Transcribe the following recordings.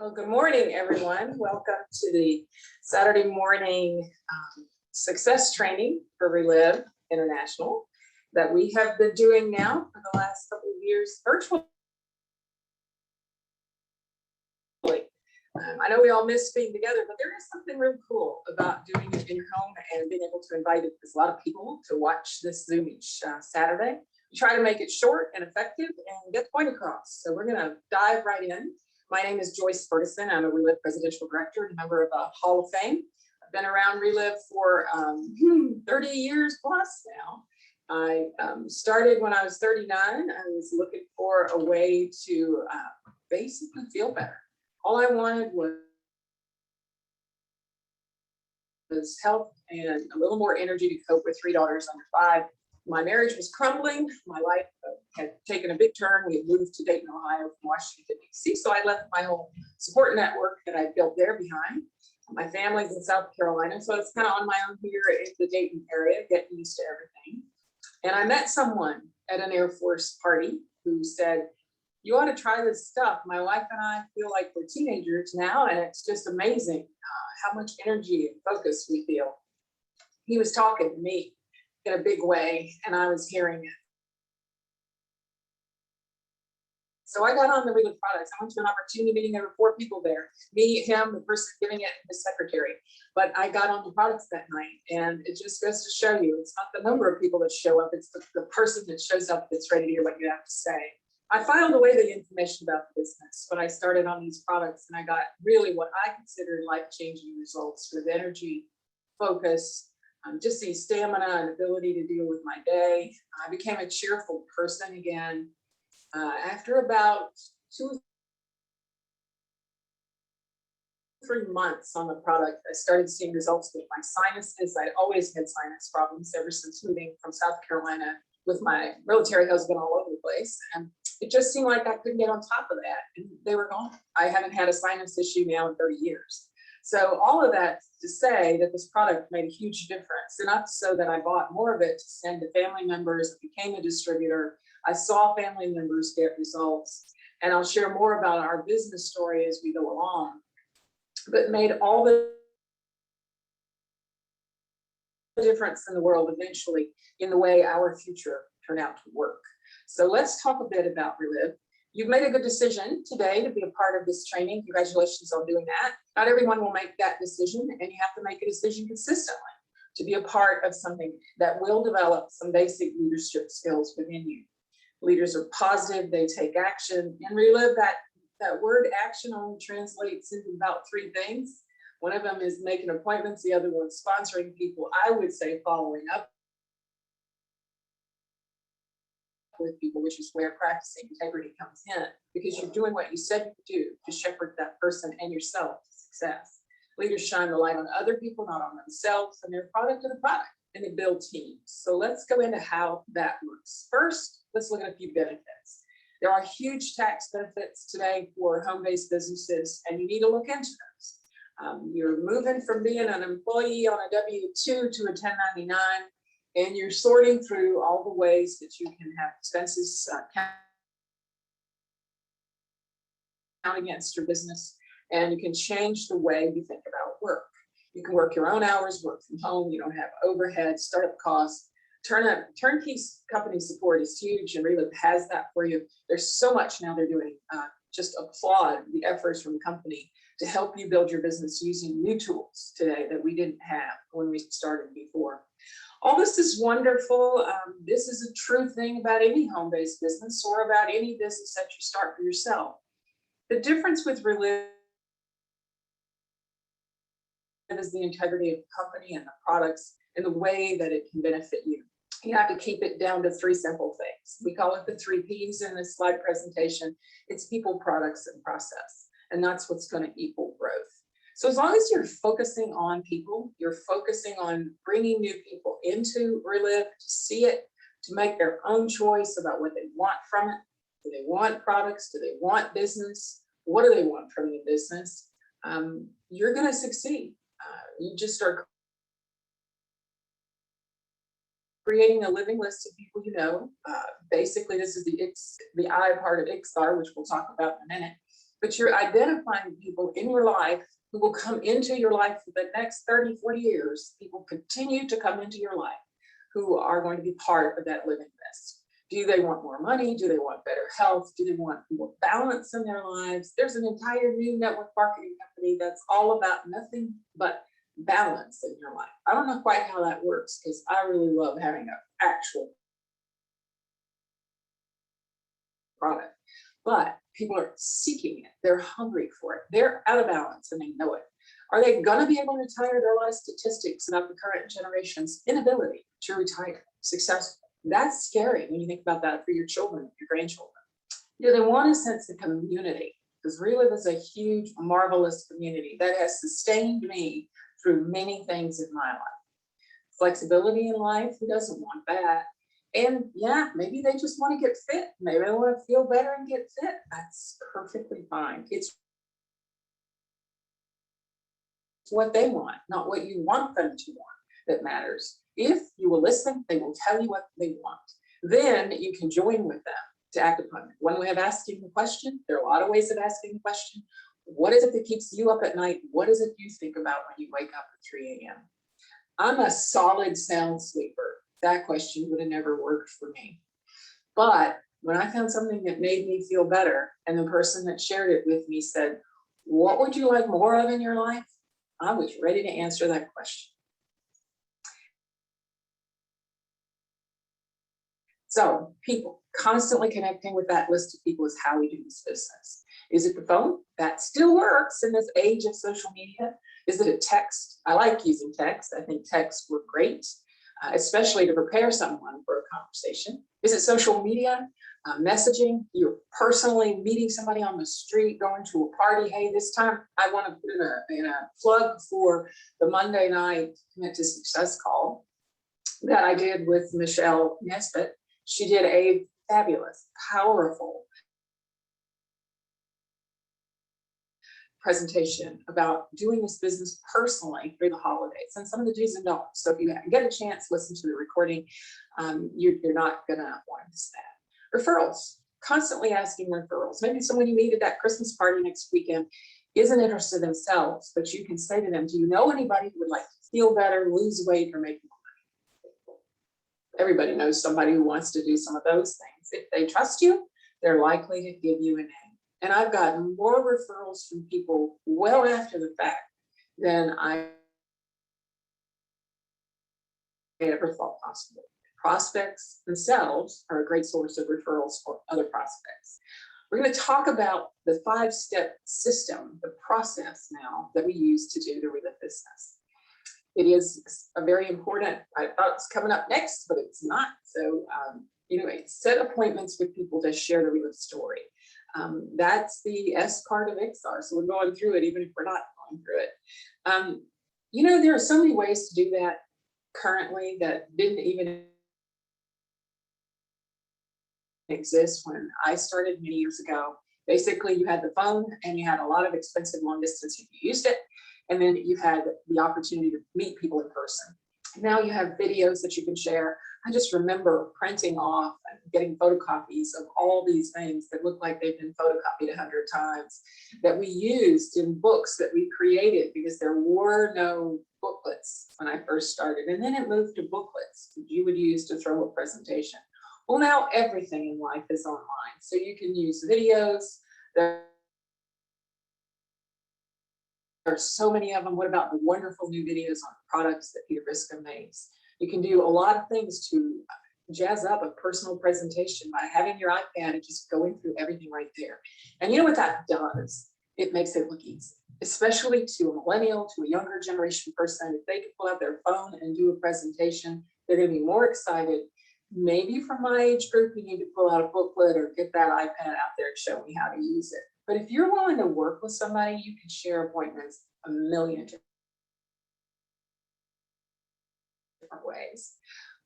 Well, good morning, everyone. Welcome to the Saturday morning success training for Relive International that we have been doing now for the last couple of years virtually. I know we all miss being together, but there is something really cool about doing it in your home and being able to invite a lot of people to watch this Zoom each Saturday. We try to make it short and effective and get the point across. So we're going to dive right in. My name is Joyce Ferguson. I'm a Relive Presidential Director and a member of the Hall of Fame. I've been around Relive for 30 years plus now. I started when I was 39. I was looking for a way to basically feel better. All I wanted was health and a little more energy to cope with 3 daughters under 5. My marriage was crumbling. My life had taken a big turn. We had moved to Dayton, Ohio from Washington, D.C. So I left my whole support network that I built there behind. My family's in South Carolina, so it's kind of on my own here in the Dayton area, getting used to everything. And I met someone at an Air Force party who said, "You ought to try this stuff. My wife and I feel like we're teenagers now, and it's just amazing how much energy and focus we feel." He was talking to me in a big way, and I was hearing it. So I got on the Relive products. I went to an opportunity meeting. There were 4 people there: me, him, the person giving it, and his secretary. But I got on the products that night, and it just goes to show you, it's not the number of people that show up, it's the person that shows up that's ready to hear what you have to say. I filed away the information about the business when I started on these products, and I got really what I considered life-changing results with energy, focus, just the stamina and ability to deal with my day. I became a cheerful person again. After about 2 or 3 months on the product, I started seeing results with my sinuses. I'd always had sinus problems ever since moving from South Carolina with my military husband all over the place. And it just seemed like I couldn't get on top of that, and they were gone. I haven't had a sinus issue now in 30 years. So all of that to say that this product made a huge difference, enough so that I bought more of it to send to family members, became a distributor. I saw family members get results, and I'll share more about our business story as we go along, but made all the difference in the world eventually in the way our future turned out to work. So let's talk a bit about Relive. You've made a good decision today to be a part of this training. Congratulations on doing that. Not everyone will make that decision, and you have to make a decision consistently to be a part of something that will develop some basic leadership skills within you. Leaders are positive, they take action, and Relive, that word action only translates into about 3 things. One of them is making appointments, the other one's sponsoring people. I would say following up with people, which is where practicing integrity comes in, because you're doing what you said you would do to shepherd that person and yourself to success. Leaders shine the light on other people, not on themselves, and they're a product of the product, and they build teams. So let's go into how that works. First, let's look at a few benefits. There are huge tax benefits today for home-based businesses, and you need to look into those. You're moving from being an employee on a W-2 to a 1099, and you're sorting through all the ways that you can have expenses count against your business, and you can change the way you think about work. You can work your own hours, work from home. You don't have overhead, startup costs. Turnkey company support is huge, and Relive has that for you. There's so much now they're doing. Just applaud the efforts from the company to help you build your business using new tools today that we didn't have when we started before. All this is wonderful. This is a true thing about any home-based business or about any business that you start for yourself. The difference with Relive is the integrity of the company and the products and the way that it can benefit you. You have to keep it down to 3 simple things. We call it the 3 Ps in this slide presentation. It's people, products, and process. And that's what's going to equal growth. So as long as you're focusing on people, you're focusing on bringing new people into Relive to see it, to make their own choice about what they want from it. Do they want products? Do they want business? What do they want from the business? You're going to succeed. You just start creating a living list of people you know. Basically, this is the I part of IXAR, which we'll talk about in a minute. but you're identifying people in your life who will come into your life for the next 30, 40 years. People continue to come into your life who are going to be part of that living list. Do they want more money? Do they want better health? Do they want more balance in their lives? There's an entire new network marketing company that's all about nothing but balance in your life. I don't know quite how that works because I really love having an actual product, but people are seeking it. They're hungry for it. They're out of balance and they know it. Are they going to be able to retire? There are a lot of statistics about the current generation's inability to retire successfully. That's scary when you think about that for your children, your grandchildren. Do they want a sense of community? Because Relive is a huge, marvelous community that has sustained me through many things in my life. Flexibility in life, who doesn't want that? And yeah, maybe they just want to get fit. Maybe they want to feel better and get fit. That's perfectly fine. It's what they want, not what you want them to want, that matters. If you will listen, they will tell you what they want. Then you can join with them to act upon it. One way of asking the question, there are a lot of ways of asking the question. What is it that keeps you up at night? What is it you think about when you wake up at 3 a.m.? I'm a solid sound sleeper. That question would have never worked for me. But when I found something that made me feel better, and the person that shared it with me said, what would you like more of in your life? I was ready to answer that question. So people, constantly connecting with that list of people is how we do this business. Is it the phone? That still works in this age of social media. Is it a text? I like using text. I think texts were great, especially to prepare someone for a conversation. Is it social media? Messaging? You're personally meeting somebody on the street, going to a party. Hey, this time I want to put in a plug for the Monday night Commit to Success call that I did with Michelle Nesbitt. She did a fabulous, powerful presentation about doing this business personally through the holidays and some of the do's and don'ts. So if you get a chance, listen to the recording. You're not gonna want to miss that. Referrals, constantly asking referrals. Maybe someone you meet at that Christmas party next weekend isn't interested themselves, but you can say to them, do you know anybody who would like to feel better, lose weight, or make more money? Everybody knows somebody who wants to do some of those things. If they trust you, they're likely to give you a name. And I've gotten more referrals from people well after the fact than I ever thought possible. Prospects themselves are a great source of referrals for other prospects. We're going to talk about the 5-step system, the process now that we use to do the Relive business. It is a very important, I thought it was coming up next, but it's not. So anyway, set appointments with people to share the Relive story. That's the S part of XR. So we're going through it, even if we're not going through it. There are so many ways to do that currently that didn't even exist when I started many years ago. Basically, you had the phone and you had a lot of expensive long distance if you used it. And then you had the opportunity to meet people in person. Now you have videos that you can share. I just remember printing off and getting photocopies of all these things that look like they've been photocopied 100 times that we used in books that we created because there were no booklets when I first started. And then it moved to booklets that you would use to throw a presentation. Well, now everything in life is online. So you can use videos. There are so many of them. What about the wonderful new videos on products that Peter Briscoe makes? You can do a lot of things to jazz up a personal presentation by having your iPad and just going through everything right there. And you know what that does? It makes it look easy, especially to a millennial, to a younger generation person. If they can pull out their phone and do a presentation, they're going to be more excited. Maybe from my age group, you need to pull out a booklet or get that iPad out there and show me how to use it. But if you're willing to work with somebody, you can share appointments a million different ways.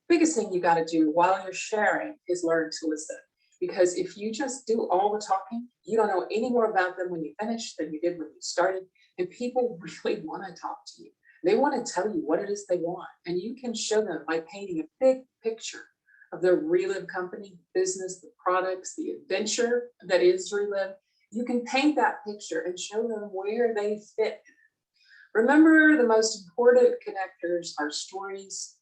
Biggest thing you got to do while you're sharing is learn to listen. Because if you just do all the talking, you don't know any more about them when you finish than you did when you started. And people really want to talk to you. They want to tell you what it is they want. And you can show them by painting a big picture of the Relive company, business, the products, the adventure that is Relive, You can paint that picture and show them where they fit. Remember, the most important connectors are stories.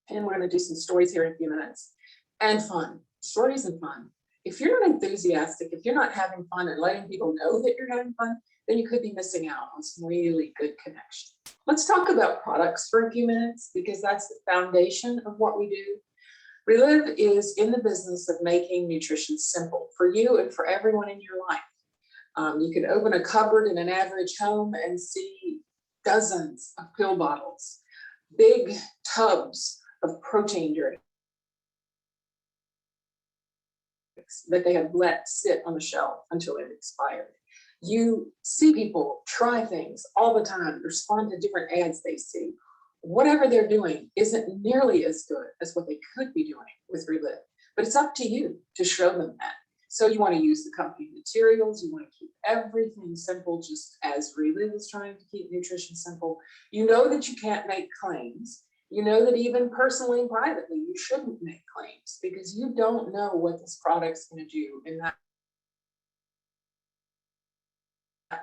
And we're going to do some stories here in a few minutes. And fun. Stories and fun. If you're not enthusiastic, if you're not having fun and letting people know that you're having fun, then you could be missing out on some really good connection. Let's talk about products for a few minutes, because that's the foundation of what we do. Relive is in the business of making nutrition simple for you and for everyone in your life. You can open a cupboard in an average home and see dozens of pill bottles, big tubs of protein drinks that they have let sit on the shelf until they've expired. You see people try things all the time, respond to different ads they see. Whatever they're doing isn't nearly as good as what they could be doing with Relive, but it's up to you to show them that. So you want to use the company materials, you want to keep everything simple, just as Relive is trying to keep nutrition simple. You know that you can't make claims. You know that even personally and privately, you shouldn't make claims, because you don't know what this product's going to do in that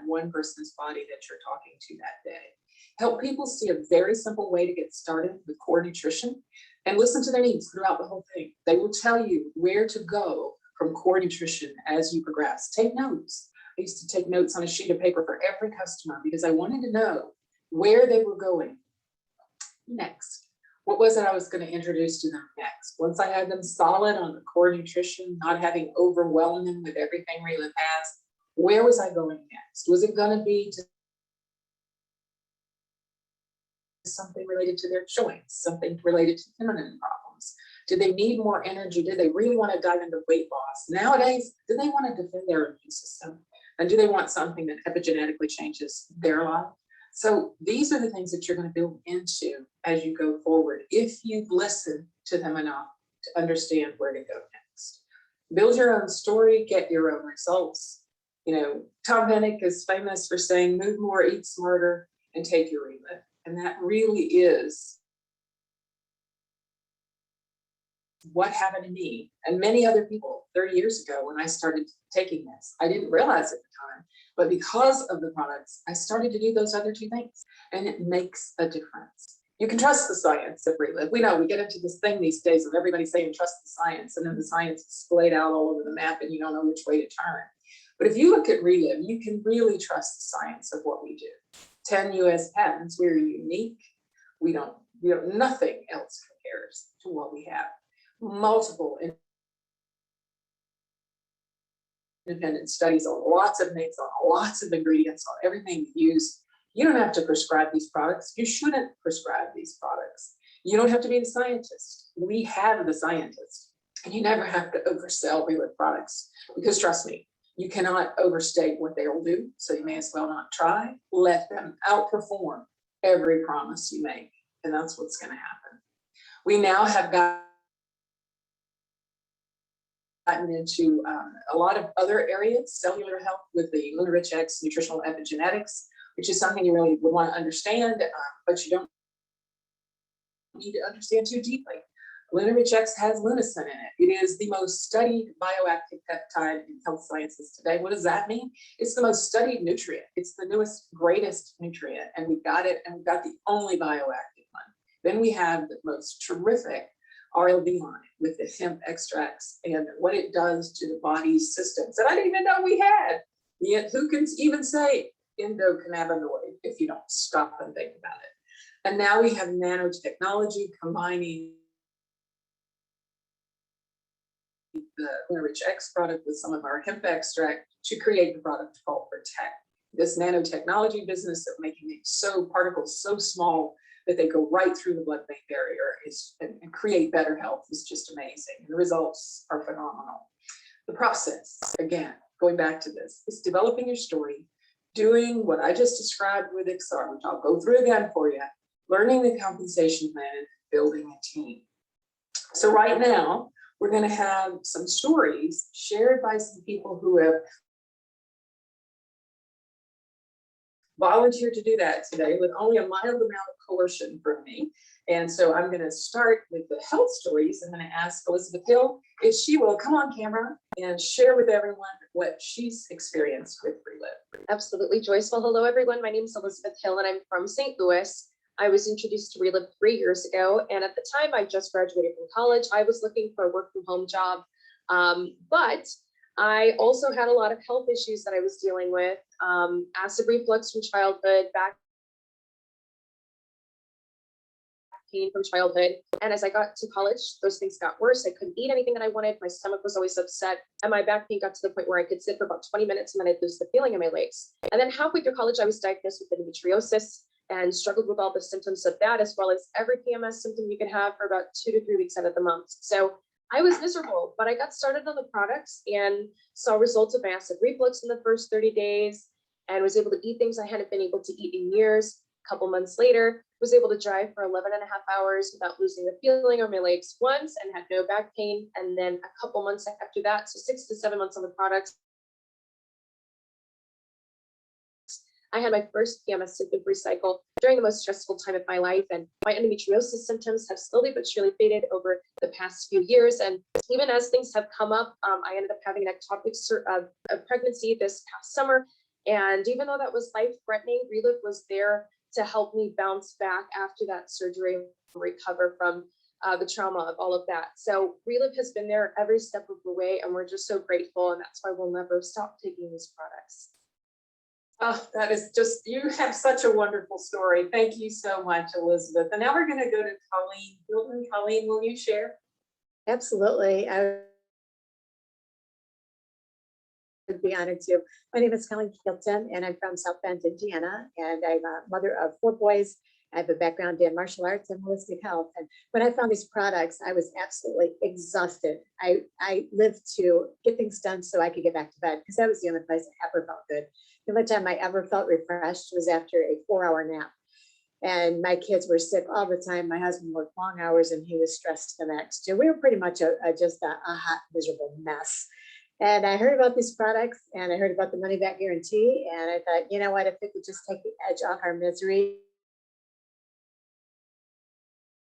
one person's body that you're talking to that day. Help people see a very simple way to get started with core nutrition, and listen to their needs throughout the whole thing. They will tell you where to go from core nutrition as you progress. Take notes. I used to take notes on a sheet of paper for every customer, because I wanted to know where they were going next. What was it I was going to introduce to them next? Once I had them solid on the core nutrition, not having overwhelmed them with everything Relive has, where was I going next? Was it going to be to something related to their joints, something related to feminine problems? Did they need more energy? Did they really want to dive into weight loss? Nowadays, do they want to defend their immune system? And do they want something that epigenetically changes their life? So these are the things that you're going to build into as you go forward, if you listen to them enough to understand where to go next. Build your own story, get your own results. You know, Tom Pennick is famous for saying, move more, eat smarter, and take your Relive. And that really is what happened to me and many other people 30 years ago when I started taking this. I didn't realize at the time, but because of the products, I started to do those other two things, and it makes a difference. You can trust the science of Relive. We know we get into this thing these days of everybody saying trust the science, and then the science is splayed out all over the map and you don't know which way to turn. But if you look at Relive, you can really trust the science of what we do. 10 US patents, we're unique. Nothing else compares to what we have. Multiple independent studies on lots of things, on lots of ingredients, on everything you use. You don't have to prescribe these products. You shouldn't prescribe these products. You don't have to be the scientist. We have the scientist. And you never have to oversell Relive products, because trust me, you cannot overstate what they will do. So you may as well not try. Let them outperform every promise you make. And that's what's going to happen. We now have gotten into a lot of other areas, cellular health with the Luna-Rich X nutritional epigenetics, which is something you really would want to understand, but you don't need to understand too deeply. Luna-Rich X has lunacin in it. It is the most studied bioactive peptide in health sciences today. What does that mean? It's the most studied nutrient. It's the newest, greatest nutrient, and we've got it, and we've got the only bioactive one. Then we have the most terrific RLB line with the hemp extracts and what it does to the body's systems that I didn't even know we had. Yet who can even say endocannabinoid if you don't stop and think about it? And now we have nanotechnology combining the Luna-Rich X product with some of our hemp extract to create the product called Protect. This nanotechnology business of making these particles so small that they go right through the blood-brain barrier and create better health is just amazing. And the results are phenomenal. The process, again, going back to this, is developing your story, doing what I just described with XR, which I'll go through again for you, learning the compensation plan, building a team. So right now, we're going to have some stories shared by some people who have volunteered to do that today with only a mild amount of coercion from me. And so I'm going to start with the health stories. I'm going to ask Elizabeth Hill if she will come on camera and share with everyone what she's experienced with Free Live. Absolutely, Joyce. Well, hello, everyone. My name is Elizabeth Hill, and I'm from St. Louis. I was introduced to Relive 3 years ago, and at the time I just graduated from college. I was looking for a work from home job, but I also had a lot of health issues that I was dealing with, acid reflux from childhood, back pain from childhood. And as I got to college, those things got worse. I couldn't eat anything that I wanted. My stomach was always upset, and my back pain got to the point where I could sit for about 20 minutes and then I'd lose the feeling in my legs. And then halfway through college, I was diagnosed with endometriosis and struggled with all the symptoms of that, as well as every PMS symptom you could have for about 2 to 3 weeks out of the month. So I was miserable, but I got started on the products and saw results of my acid reflux in the first 30 days and was able to eat things I hadn't been able to eat in years. A couple months later, was able to drive for 11 and a half hours without losing the feeling on my legs once and had no back pain. And then a couple months after that, so 6 to 7 months on the products, I had my first PMS symptom-free cycle during the most stressful time of my life. And my endometriosis symptoms have slowly but surely faded over the past few years. And even as things have come up, I ended up having an ectopic pregnancy this past summer. And even though that was life-threatening, Relive was there to help me bounce back after that surgery and recover from the trauma of all of that. So Relive has been there every step of the way, and we're just so grateful. And that's why we'll never stop taking these products. Oh, that is just, you have such a wonderful story. Thank you so much, Elizabeth. And now we're going to go to Colleen Kilton. Colleen, will you share? Absolutely. I would be honored to. My name is Colin Kilton, and I'm from South Bend, Indiana, and I'm a mother of 4 boys. I have a background in martial arts and holistic health. And when I found these products, I was absolutely exhausted. I lived to get things done so I could get back to bed, because that was the only place I ever felt good. The only time I ever felt refreshed was after a 4-hour nap. And my kids were sick all the time. My husband worked long hours and he was stressed to the max too. We were pretty much just a hot, miserable mess. And I heard about these products and I heard about the money back guarantee. And I thought, you know what, if it could just take the edge off our misery,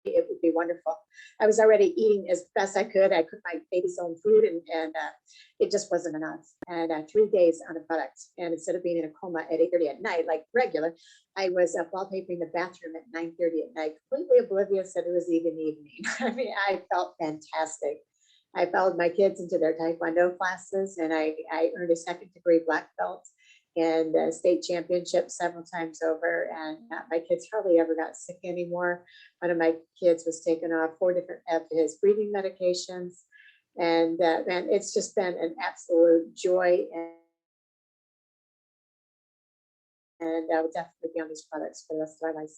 it would be wonderful. I was already eating as best I could. I cooked my baby's own food, and it just wasn't enough. And 3 days on a product, and instead of being in a coma at 8:30 at night, like regular, I was wallpapering the bathroom at 9:30 at night, completely oblivious that it was even evening. I mean, I felt fantastic. I followed my kids into their Taekwondo classes, and I earned a 2nd degree black belt and state championship several times over. And my kids hardly ever got sick anymore. One of my kids was taken off 4 different of his breathing medications. And it's just been an absolute joy. And I would definitely be on these products for the rest of my life.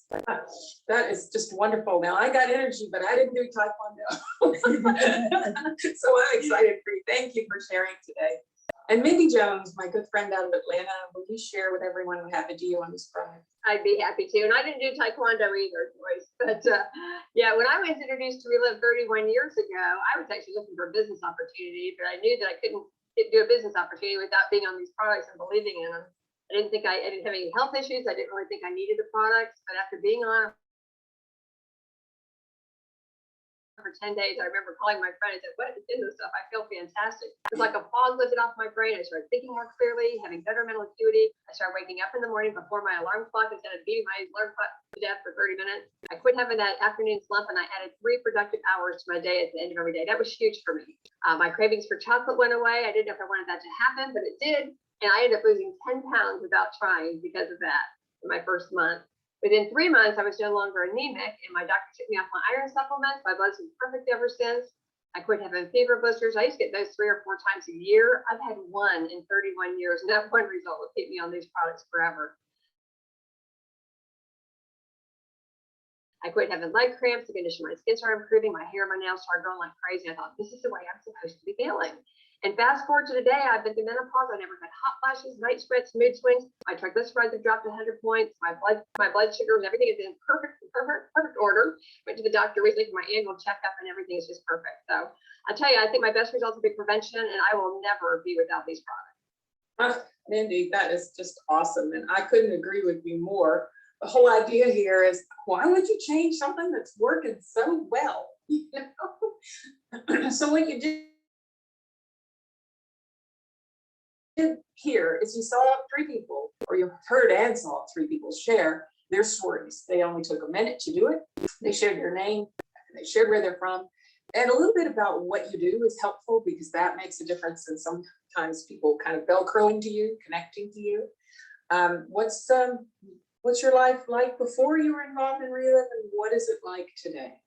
That is just wonderful. Now I got energy, but I didn't do Taekwondo. So I'm excited for you. Thank you for sharing today. And Mindy Jones, my good friend out of Atlanta, will you share with everyone what happened to you on this product? I'd be happy to. And I didn't do Taekwondo either, Joyce. But yeah, when I was introduced to Relive 31 years ago, I was actually looking for a business opportunity, but I knew that I couldn't do a business opportunity without being on these products and believing in them. I didn't have any health issues. I didn't really think I needed the products, but after being on for 10 days, I remember calling my friend and said, "What is this stuff? I feel fantastic." It was like a fog lifted off my brain. I started thinking more clearly, having better mental acuity. I started waking up in the morning before my alarm clock instead of beating my alarm clock to death for 30 minutes. I quit having that afternoon slump, and I added 3 productive hours to my day at the end of every day. That was huge for me. My cravings for chocolate went away. I didn't know if I wanted that to happen, but it did. And I ended up losing 10 pounds without trying because of that in my first month. Within 3 months, I was no longer anemic, and my doctor took me off my iron supplements. My blood's been perfect ever since. I quit having fever blisters. I used to get those 3 or 4 times a year. I've had 1 in 31 years, and that one result will keep me on these products forever. I quit having leg cramps. The condition of my skin started improving. My hair and my nails started growing like crazy. I thought, this is the way I'm supposed to be feeling. And fast forward to today, I've been through menopause. I never had hot flashes, night sweats, mood swings. My triglycerides have dropped 100 points. My blood sugars, everything is in perfect order. Went to the doctor recently for my annual checkup, and everything is just perfect. So I tell you, I think my best results will be prevention, and I will never be without these products. Mindy, that is just awesome. And I couldn't agree with you more. The whole idea here is, why would you change something that's working so well? You know? So what you did here is you saw three people, or you heard and saw three people share their stories. They only took a minute to do it. They shared their name, they shared where they're from, and a little bit about what you do is helpful because that makes a difference. And sometimes people kind of bell curling to you, connecting to you. What's your life like before you were involved in Relive, and what is it like today?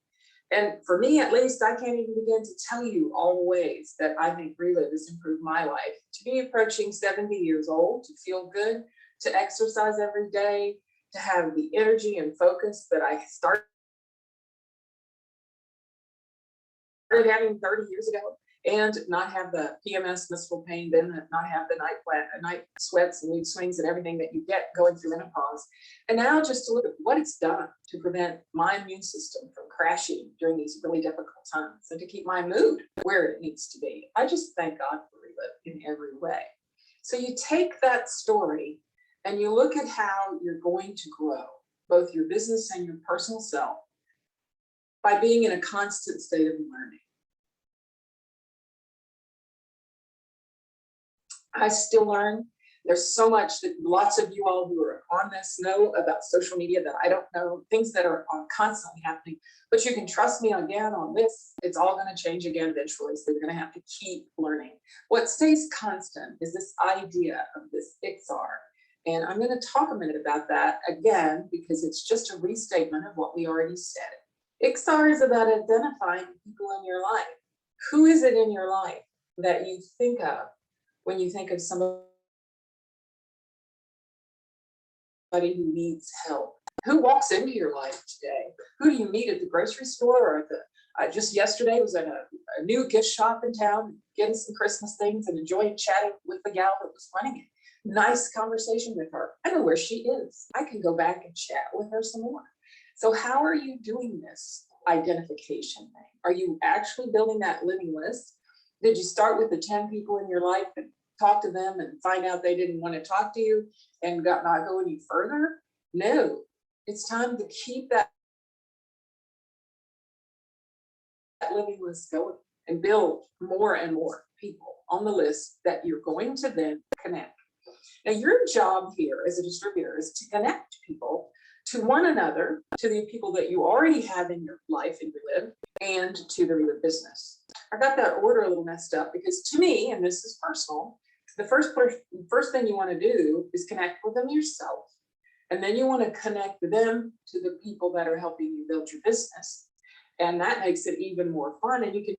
And for me, at least, I can't even begin to tell you all the ways that I think Relive has improved my life. To be approaching 70 years old, to feel good, to exercise every day, to have the energy and focus that I started having 30 years ago, and not have the PMS, blissful pain, then not have the night sweats and mood swings and everything that you get going through menopause. And now just to look at what it's done to prevent my immune system from crashing during these really difficult times and to keep my mood where it needs to be. I just thank God for Relive in every way. So you take that story and you look at how you're going to grow both your business and your personal self by being in a constant state of learning. I still learn. There's so much that lots of you all who are on this know about social media that I don't know, things that are constantly happening, but you can trust me again on this. It's all going to change again eventually. So you're going to have to keep learning. What stays constant is this idea of this XR. And I'm going to talk a minute about that again, because it's just a restatement of what we already said. XR is about identifying people in your life. Who is it in your life that you think of when you think of somebody who needs help? Who walks into your life today? Who do you meet at the grocery store or at the, just yesterday was at a new gift shop in town, getting some Christmas things and enjoying chatting with the gal that was running it. Nice conversation with her. I know where she is. I can go back and chat with her some more. So how are you doing this identification thing? Are you actually building that living list? Did you start with the 10 people in your life and talk to them and find out they didn't want to talk to you and not go any further? No, it's time to keep that living list going and build more and more people on the list that you're going to then connect. Now, your job here as a distributor is to connect people to one another, to the people that you already have in your life in Relive, and to the Relive business. I got that order a little messed up because to me, and this is personal, the first thing you want to do is connect with them yourself. And then you want to connect them to the people that are helping you build your business. And that makes it even more fun. And you can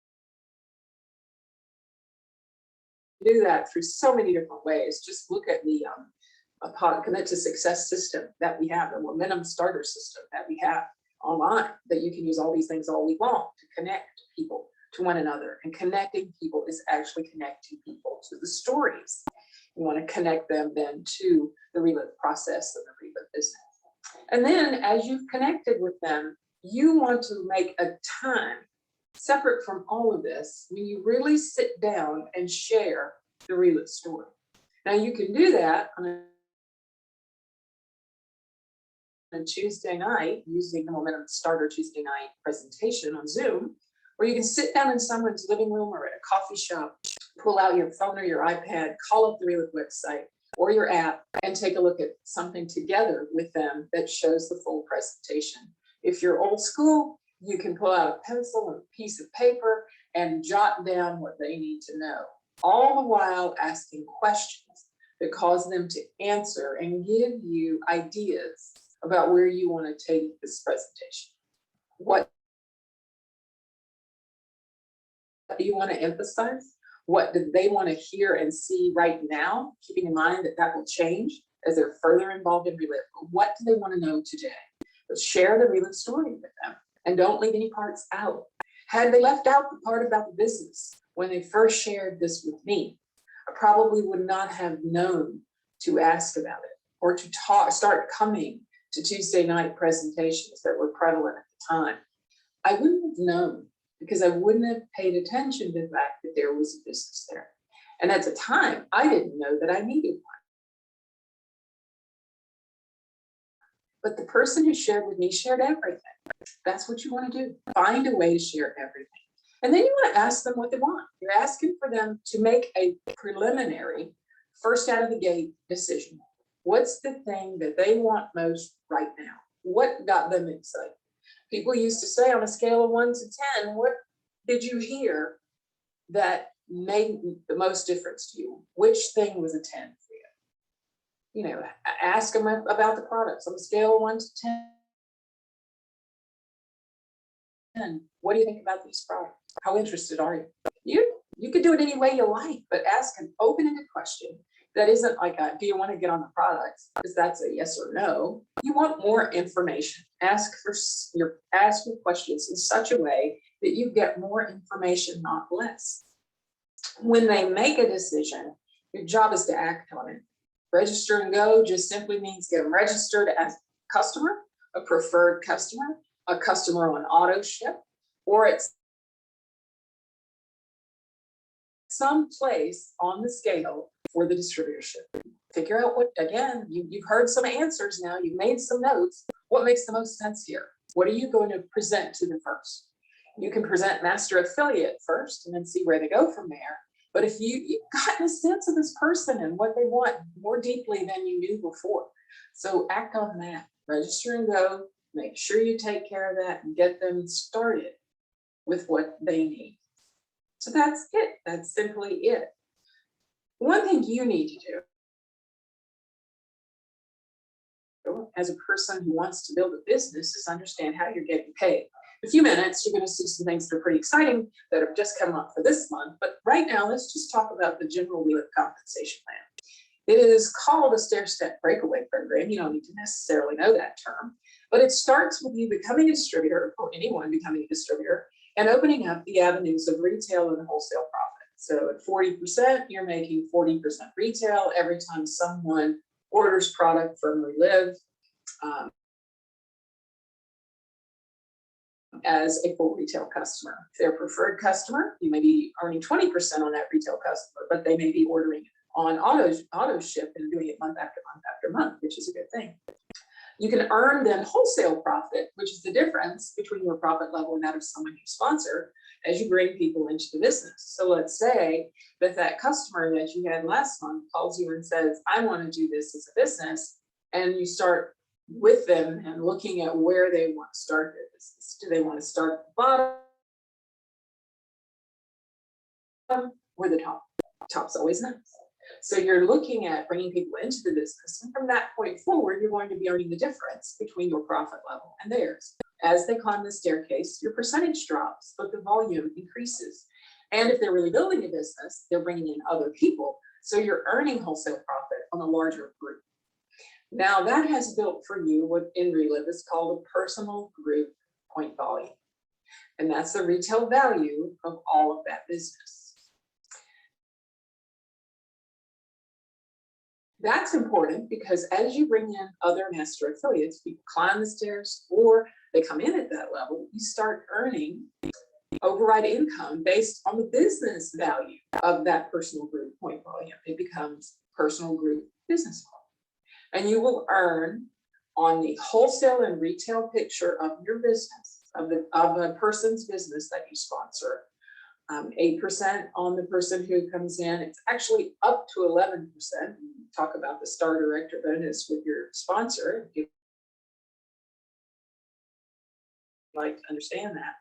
do that through so many different ways. Just look at the Commit to Success system that we have, the momentum starter system that we have online, that you can use all these things all week long to connect people to one another. And connecting people is actually connecting people to the stories. You want to connect them then to the Relive process and the Relive business. And then as you've connected with them, you want to make a time separate from all of this when you really sit down and share the Relive story. Now you can do that on a Tuesday night using the Momentum Starter Tuesday night presentation on Zoom, where you can sit down in someone's living room or at a coffee shop, pull out your phone or your iPad, call up the Relive website or your app and take a look at something together with them that shows the full presentation. If you're old school, you can pull out a pencil and a piece of paper and jot down what they need to know, all the while asking questions that cause them to answer and give you ideas about where you want to take this presentation. What do you want to emphasize? What do they want to hear and see right now, keeping in mind that that will change as they're further involved in Relive? What do they want to know today? But share the Relive story with them and don't leave any parts out. Had they left out the part about the business when they first shared this with me, I probably would not have known to ask about it or to start coming to Tuesday night presentations that were prevalent at the time. I wouldn't have known because I wouldn't have paid attention to the fact that there was a business there. And at the time, I didn't know that I needed one. but the person who shared with me shared everything. That's what you want to do. Find a way to share everything. And then you want to ask them what they want. You're asking for them to make a preliminary, first out of the gate decision. What's the thing that they want most right now? What got them excited? People used to say on a scale of 1 to 10, what did you hear that made the most difference to you? Which thing was a 10 for you? You know, ask them about the products on a scale of 1 to 10. What do you think about these products? How interested are you? You could do it any way you like, but ask an open-ended question that isn't like a, do you want to get on the products? Because that's a yes or no. You want more information. Ask your questions in such a way that you get more information, not less. When they make a decision, your job is to act on it. Register and go just simply means get them registered as a customer, a preferred customer, a customer on auto ship, or it's some place on the scale for the distributorship. Figure out what, again, you've heard some answers now, you've made some notes. What makes the most sense here? What are you going to present to them first? You can present master affiliate first and then see where they go from there. But if you've gotten a sense of this person and what they want more deeply than you knew before. So act on that, register and go, make sure you take care of that and get them started with what they need. So that's it. That's simply it. One thing you need to do as a person who wants to build a business is understand how you're getting paid. In a few minutes, you're going to see some things that are pretty exciting that have just come up for this month. But right now, let's just talk about the general wheel of compensation plan. It is called a stair-step breakaway program. You don't need to necessarily know that term, but it starts with you becoming a distributor, or anyone becoming a distributor, and opening up the avenues of retail and wholesale profit. So at 40%, you're making 40% retail every time someone orders product from Relive as a full retail customer. If they're a preferred customer, you may be earning 20% on that retail customer, but they may be ordering on auto ship and doing it month after month after month, which is a good thing. You can earn then wholesale profit, which is the difference between your profit level and that of someone you sponsor as you bring people into the business. So let's say that customer that you had last month calls you and says, I want to do this as a business, and you start with them and looking at where they want to start their business. Do they want to start at the bottom or the top? Top's always nice. So you're looking at bringing people into the business. And from that point forward, you're going to be earning the difference between your profit level and theirs. As they climb the staircase, your percentage drops, but the volume increases. And if they're really building a business, they're bringing in other people. So you're earning wholesale profit on a larger group. Now that has built for you what in Relive is called a personal group point volume. And that's the retail value of all of that business. That's important because as you bring in other master affiliates, people climb the stairs or they come in at that level, you start earning override income based on the business value of that personal group point volume. It becomes personal group business volume. And you will earn on the wholesale and retail picture of your business, of a person's business that you sponsor. 8% on the person who comes in. It's actually up to 11%. Talk about the star director bonus with your sponsor, if you like to understand that.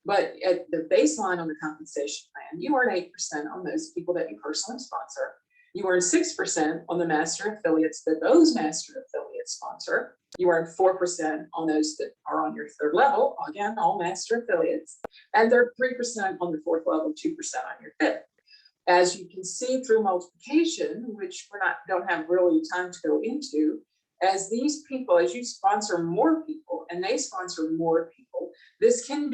But at the baseline on the compensation plan, you earn 8% on those people that you personally sponsor. You earn 6% on the master affiliates that those master affiliates sponsor. You earn 4% on those that are on your third level, again, all master affiliates. And they're 3% on the fourth level, 2% on your fifth. As you can see through multiplication, which don't have really time to go into, as these people, as you sponsor more people and they sponsor more people, this can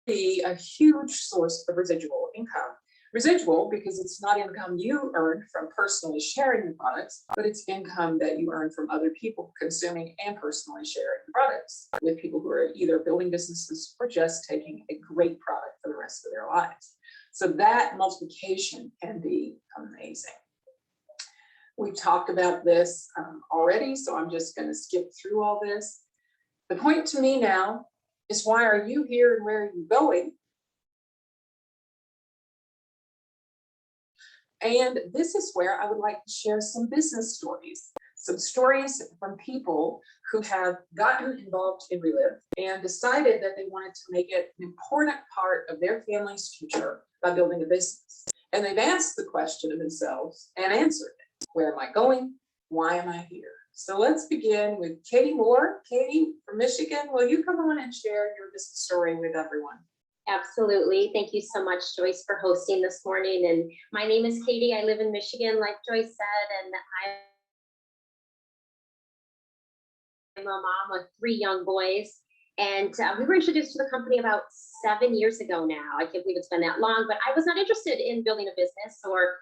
be a huge source of residual income. Residual because it's not income you earned from personally sharing the products, but it's income that you earn from other people consuming and personally sharing the products with people who are either building businesses or just taking a great product for the rest of their lives. So that multiplication can be amazing. We've talked about this already, so I'm just going to skip through all this. The point to me now is, why are you here and where are you going? And this is where I would like to share some business stories, some stories from people who have gotten involved in Relive and decided that they wanted to make it an important part of their family's future by building a business. And they've asked the question of themselves and answered it. Where am I going? Why am I here? So let's begin with Katie Moore. Katie from Michigan, will you come on and share your business story with everyone? Absolutely. Thank you so much, Joyce, for hosting this morning. And my name is Katie. I live in Michigan, like Joyce said, and I'm a mom of 3 young boys. And we were introduced to the company about 7 years ago now. I can't believe it's been that long, but I was not interested in building a business, or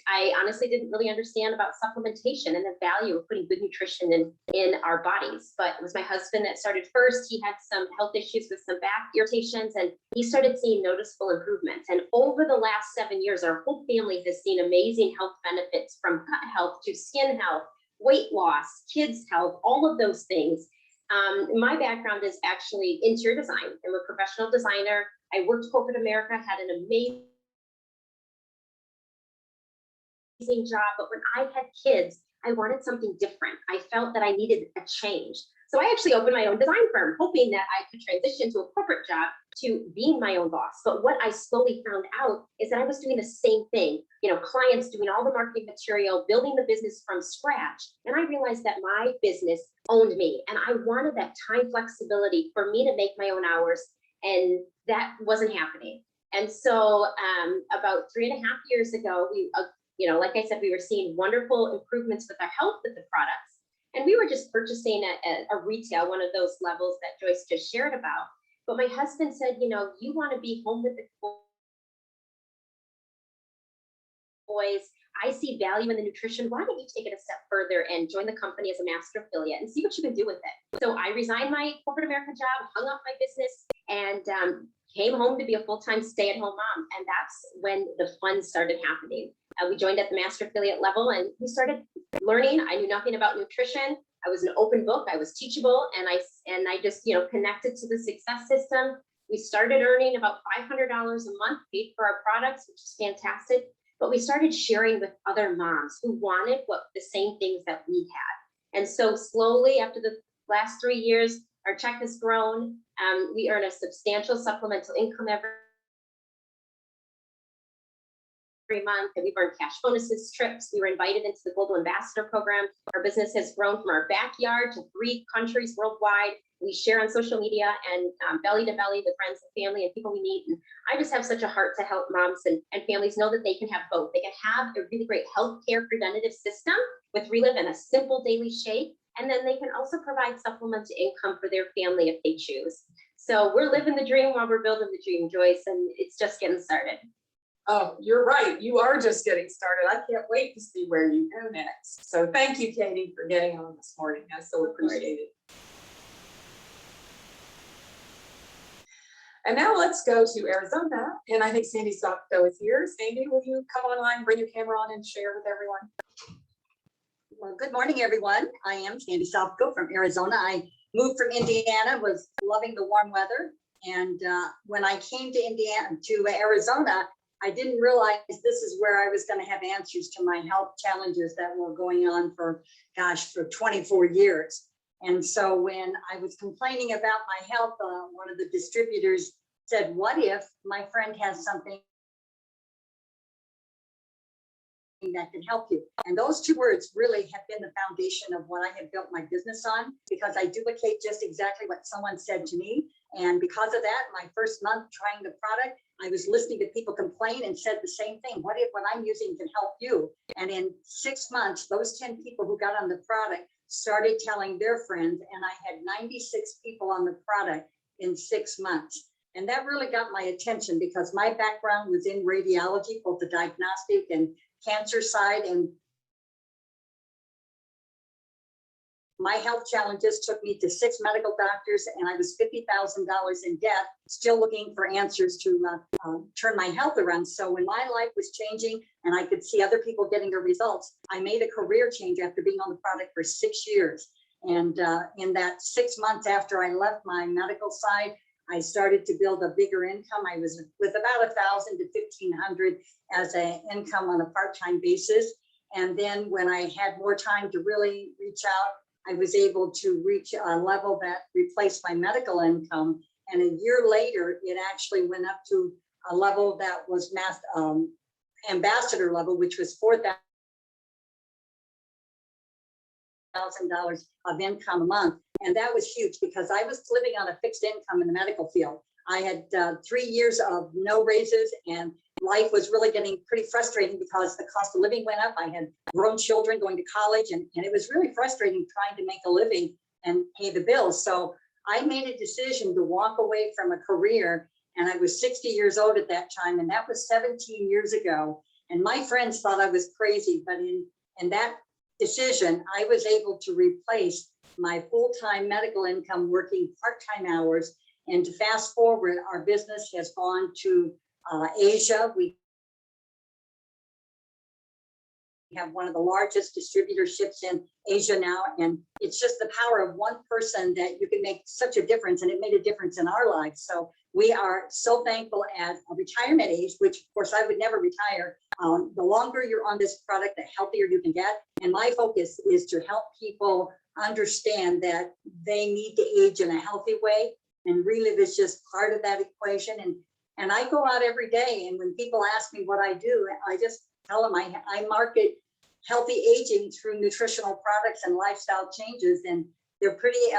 I honestly didn't really understand about supplementation and the value of putting good nutrition in our bodies. But it was my husband that started first. He had some health issues with some back irritations, and he started seeing noticeable improvements. And over the last 7 years, our whole family has seen amazing health benefits, from gut health to skin health, weight loss, kids health, all of those things. My background is actually interior design. I'm a professional designer. I worked corporate America, had an amazing job, but when I had kids, I wanted something different. I felt that I needed a change. So I actually opened my own design firm, hoping that I could transition to a corporate job to being my own boss. But what I slowly found out is that I was doing the same thing, clients doing all the marketing material, building the business from scratch. And I realized that my business owned me, and I wanted that time flexibility for me to make my own hours, and that wasn't happening. And so about 3.5 years ago, we, like I said, we were seeing wonderful improvements with our health with the products. And we were just purchasing at a retail, one of those levels that Joyce just shared about. But my husband said, you want to be home with the boys. I see value in the nutrition. Why don't you take it a step further and join the company as a master affiliate and see what you can do with it? So I resigned my corporate America job, hung up my business, and came home to be a full-time stay-at-home mom. And that's when the fun started happening. We joined at the master affiliate level, and we started learning. I knew nothing about nutrition. I was an open book. I was teachable, and I just connected to the success system. We started earning about $500 a month paid for our products, which is fantastic. But we started sharing with other moms who wanted the same things that we had. And so slowly, after the last 3 years, our check has grown. We earn a substantial supplemental income every month, and we've earned cash bonuses, trips. We were invited into the Global Ambassador Program. Our business has grown from our backyard to 3 countries worldwide. We share on social media and belly to belly with friends and family and people we meet. And I just have such a heart to help moms and families know that they can have both. They can have a really great healthcare preventative system with Relive and a simple daily shake. And then they can also provide supplemental income for their family if they choose. So we're living the dream while we're building the dream, Joyce, and it's just getting started. Oh, you're right. You are just getting started. I can't wait to see where you go next. So thank you, Katie, for getting on this morning. I so appreciate it. And now let's go to Arizona. And I think Sandy Sopko is here. Sandy, will you come online, bring your camera on and share with everyone? Well, good morning, everyone. I am Sandy Sopko from Arizona. I moved from Indiana, was loving the warm weather. And when I came to Arizona, I didn't realize this is where I was going to have answers to my health challenges that were going on for 24 years. And so when I was complaining about my health, one of the distributors said, what if my friend has something that can help you? And those 2 words really have been the foundation of what I have built my business on, because I duplicate just exactly what someone said to me. And because of that, my first month trying the product, I was listening to people complain and said the same thing. What if what I'm using can help you? And in 6 months, those 10 people who got on the product started telling their friends, and I had 96 people on the product in 6 months. And that really got my attention, because my background was in radiology, both the diagnostic and cancer side. And my health challenges took me to 6 medical doctors, and I was $50,000 in debt, still looking for answers to turn my health around. So when my life was changing and I could see other people getting the results, I made a career change after being on the product for 6 years. And in that 6 months after I left my medical side, I started to build a bigger income. I was with about 1,000 to 1,500 as an income on a part-time basis. And then when I had more time to really reach out, I was able to reach a level that replaced my medical income. And a year later, it actually went up to a level that was ambassador level, which was $4,000 of income a month. And that was huge because I was living on a fixed income in the medical field. I had 3 years of no raises, and life was really getting pretty frustrating because the cost of living went up. I had grown children going to college, and it was really frustrating trying to make a living and pay the bills. So I made a decision to walk away from a career, and I was 60 years old at that time, and that was 17 years ago. And my friends thought I was crazy, but in that decision, I was able to replace my full-time medical income working part-time hours. And to fast forward, our business has gone to Asia. We have one of the largest distributorships in Asia now. And it's just the power of one person that you can make such a difference. And it made a difference in our lives. So we are so thankful at a retirement age, which of course I would never retire. The longer you're on this product, the healthier you can get. And my focus is to help people understand that they need to age in a healthy way. And Relive is just part of that equation. And I go out every day, and when people ask me what I do, I just tell them I market healthy aging through nutritional products and lifestyle changes. And they're pretty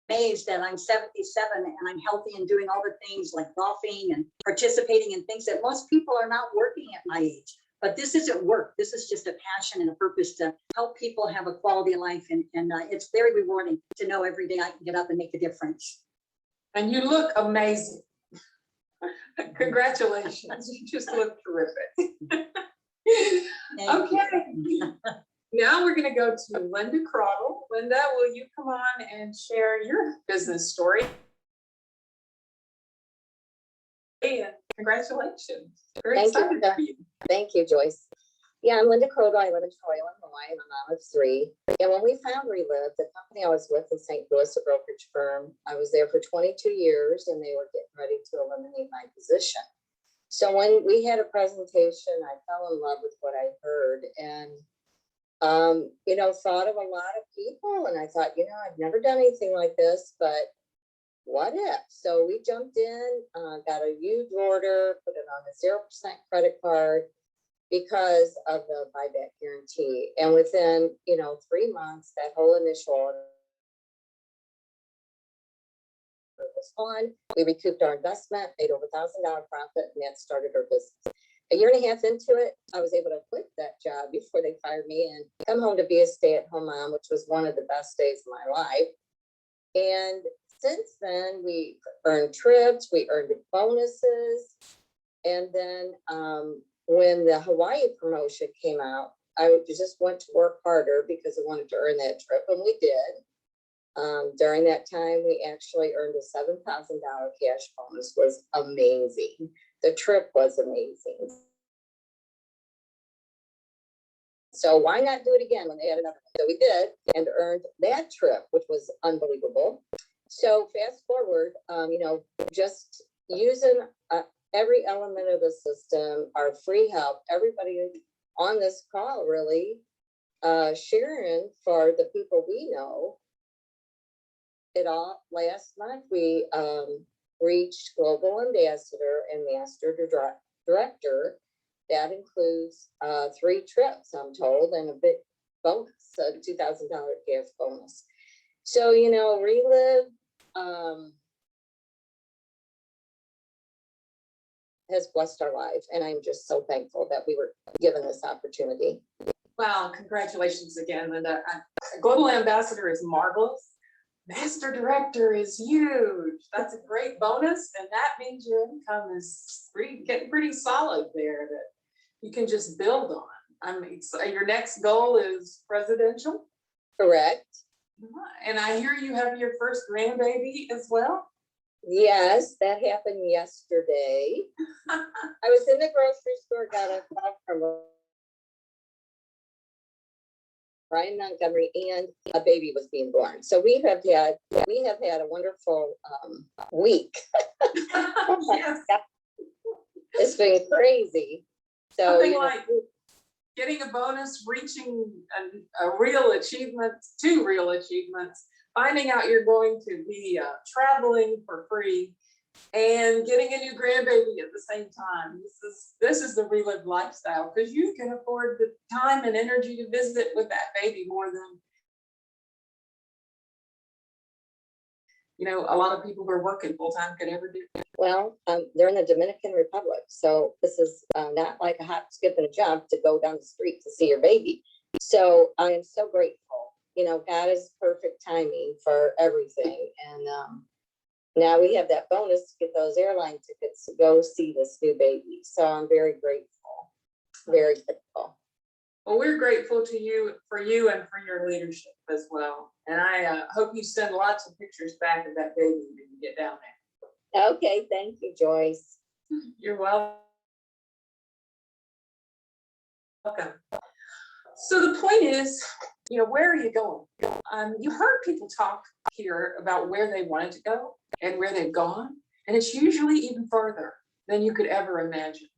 amazed that I'm 77 and I'm healthy and doing all the things like golfing and participating in things that most people are not working at my age. But this isn't work. This is just a passion and a purpose to help people have a quality of life. And it's very rewarding to know every day I can get up and make a difference. And you look amazing. Congratulations. You just look terrific. Okay. Now we're going to go to Linda Crottle. Linda, will you come on and share your business story? And congratulations. Very excited for you. Thank you, Joyce. Yeah, I'm Linda Crottle. I live in Troy, Illinois. I'm a mom of 3. And when we found Relive, the company I was with in St. Louis, a brokerage firm, I was there for 22 years, and they were getting ready to eliminate my position. So when we had a presentation, I fell in love with what I heard, and thought of a lot of people. And I thought, I've never done anything like this, but what if? So we jumped in, got a huge order, put it on a 0% credit card because of the buyback guarantee. And within, 3 months, that whole initial order was gone. We recouped our investment, made over $1,000 profit, and that started our business. A year and a half into it, I was able to quit that job before they fired me and come home to be a stay-at-home mom, which was one of the best days of my life. And since then, we earned trips, we earned bonuses. And then when the Hawaii promotion came out, I just went to work harder because I wanted to earn that trip, and we did. During that time, we actually earned a $7,000 cash bonus. Was amazing. The trip was amazing. So why not do it again when they had another one? So we did, and earned that trip, which was unbelievable. So fast forward, just using every element of the system, our free help, everybody on this call really sharing for the people we know. It all last month we reached global ambassador and master director. That includes 3 trips, I'm told, and a big bonus, a $2,000 cash bonus. So, Relive has blessed our lives, and I'm just so thankful that we were given this opportunity. Wow, congratulations again, Linda. Global ambassador is marvelous. Master director is huge. That's a great bonus, and that means your income is getting pretty solid there that you can just build on. I'm excited. Your next goal is presidential. Correct. And I hear you have your first grandbaby as well. Yes, that happened yesterday. I was in the grocery store, got a call from Brian Montgomery, and a baby was being born. So we have had a wonderful week. Yes. It's been crazy. So Something you know, like getting a bonus, reaching a real achievement, 2 real achievements, finding out you're going to be traveling for free, and getting a new grandbaby at the same time. This is the relived lifestyle, because you can afford the time and energy to visit with that baby more than, you know, a lot of people who are working full time could ever do. well, they're in the Dominican Republic, so this is not like a hop, skip, and a jump to go down the street to see your baby. So I am so grateful. You know, God is perfect timing for everything, and now we have that bonus to get those airline tickets to go see this new baby. So I'm very grateful, very grateful. Well, we're grateful to you for you and for your leadership as well. And I hope you send lots of pictures back of that baby when you get down there. Okay, thank you, Joyce. You're welcome. So the point is, you know, where are you going? You heard people talk here about where they wanted to go and where they've gone, and it's usually even further than you could ever imagine.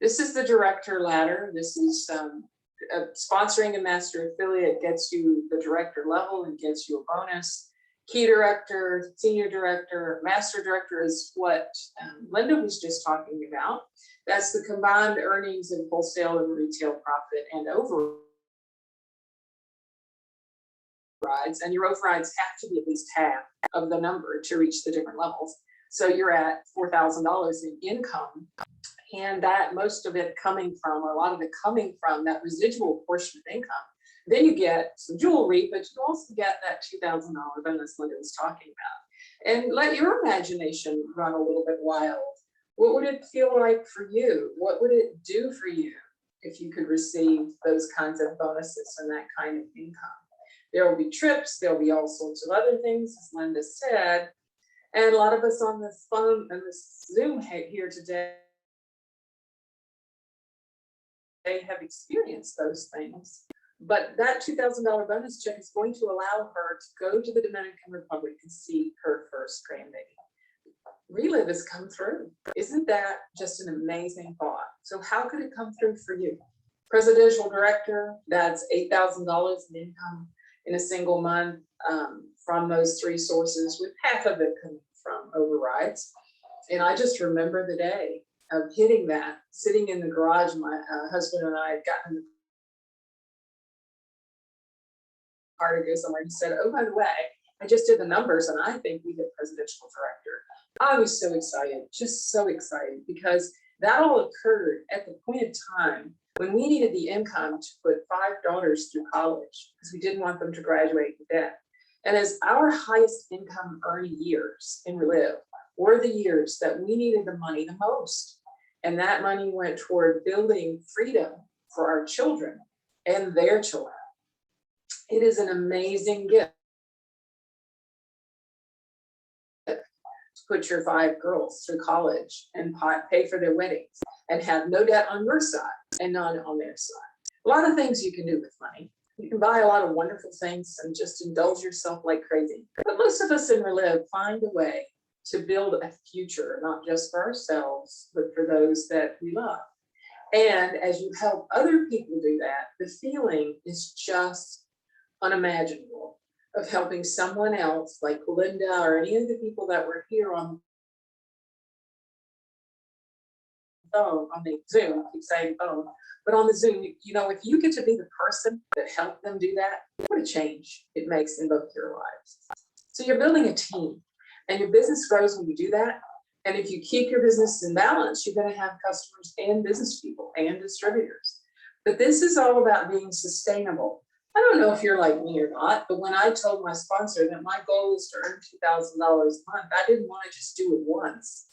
This is the director ladder. This is sponsoring a master affiliate gets you the director level and gets you a bonus. Key director, senior director, master director is what Linda was just talking about. That's the combined earnings in wholesale and retail profit and overrides. And your overrides have to be at least half of the number to reach the different levels. So you're at $4,000 in income, and that most of it coming from, or a lot of it coming from, that residual portion of income. Then you get some jewelry, but you also get that $2,000 bonus Linda was talking about. And let your imagination run a little bit wild. What would it feel like for you? What would it do for you if you could receive those kinds of bonuses and that kind of income? There will be trips, there'll be all sorts of other things, as Linda said. And a lot of us on this phone and this Zoom here today have experienced those things. But that $2,000 bonus check is going to allow her to go to the Dominican Republic and see her first grandbaby. Relive has come through. Isn't that just an amazing thought? So how could it come through for you? Presidential director, that's $8,000 in income in a single month from those 3 sources, with half of it coming from overrides. And I just remember the day of hitting that, sitting in the garage. My husband and I had gotten in the car to go somewhere. He said, "Oh, by the way, I just did the numbers and I think we hit presidential director." I was so excited, just so excited, because that all occurred at the point of time when we needed the income to put 5 daughters through college because we didn't want them to graduate with debt. And as our highest income earning years in Relive were the years that we needed the money the most. And that money went toward building freedom for our children and their children. It is an amazing gift to put your 5 girls through college and pay for their weddings and have no debt on your side and none on their side. A lot of things you can do with money. You can buy a lot of wonderful things and just indulge yourself like crazy. But most of us in Relive find a way to build a future, not just for ourselves, but for those that we love. And as you help other people do that, the feeling is just unimaginable of helping someone else like Linda or any of the people that were here on phone, on the Zoom, I keep saying phone, but on the Zoom, you know, if you get to be the person that helped them do that, what a change it makes in both your lives. So you're building a team, and your business grows when you do that. And if you keep your business in balance, you're going to have customers and business people and distributors. But this is all about being sustainable. I don't know if you're like me or not, but when I told my sponsor that my goal is to earn $2,000 a month, I didn't want to just do it once.